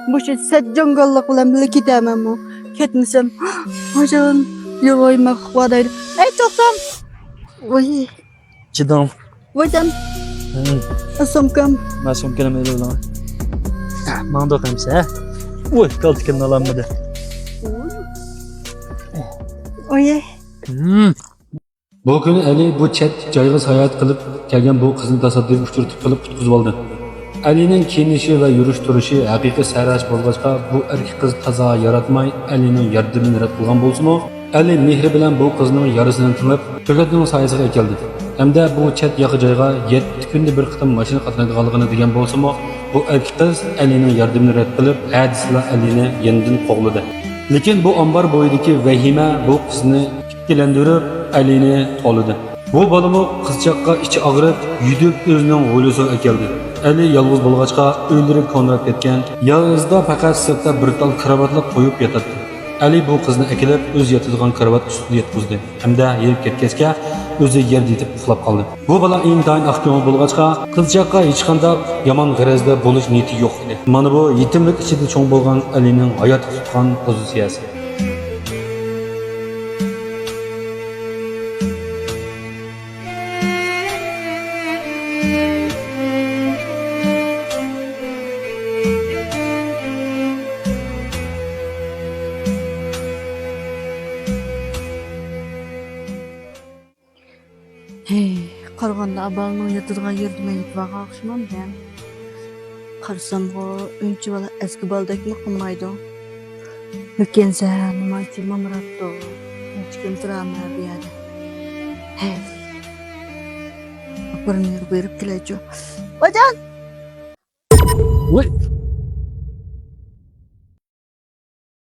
Bu şey seccongallık bilen bile gidemem o. Ketmesem. Hocam yoğaymak vadaydı. Ey toksam. Vay. Chidam. Vaydan. Asomkam. Masum kelam öyle olama. Manda kamsa. Oy, kaltıkını alamadı. Oye. Bu kuni Ali bu chet joyga sayohat qilib kelgan bu qizni tasodif uchratib qilib qutqizib oldi. Alining kiyinishi va yurish turishi haqiqiy saralash bo'lg'achqa bu erkak qiz toza yaratmay Alining yordamini rad qilgan bo'lsa-mu, Ali mehri bilan bu qizning yarasini tinib, to'gatning soyasiga keldi. Hamda bu chet yoqi joyga 7 kunda bir qitim mashina qatnaydiganligini degan bo'lsa-mu, bu erkak qiz Alining yordamini rad qilib, hadisla Alini yendan qo'g'ladi. Lekin bu ombar bo'yidagi vahima bu qizni ikkilantirib Alini to'lidi. Bu balımı qizchaqqa ichi og'rib, yudib o'zining g'o'lisiga keldi. Ali yolg'iz bo'lg'achqa o'ldirib konrab ketgan. Yog'izda faqat sirtda bir tal kravatlar qo'yib yotadi. Ali bu qizni akilib o'z yotadigan kravat ustiga yetkazdi. Hamda yerib ketgachga o'zi yerda yetib uxlab qoldi. Bu bola intayin aqko'ngil bo'lg'achqa qizchaqqa hech qanday yomon g'arazda bo'lish niyati yo'q edi. Mana bu yetimlik ichida cho'ng bo'lgan Alining hayot tutgan pozitsiyasi. Hey, qaraganda abalning yotadigan yerda yutvaga o'xshamam ben. Qarsam bu unchi bola eski baldakmi qilmaydi. Lekinsa nima uchun mamratdi? Hech kim turama bu yerda. Hey. Birini berib kelajak. Bajan. Voy,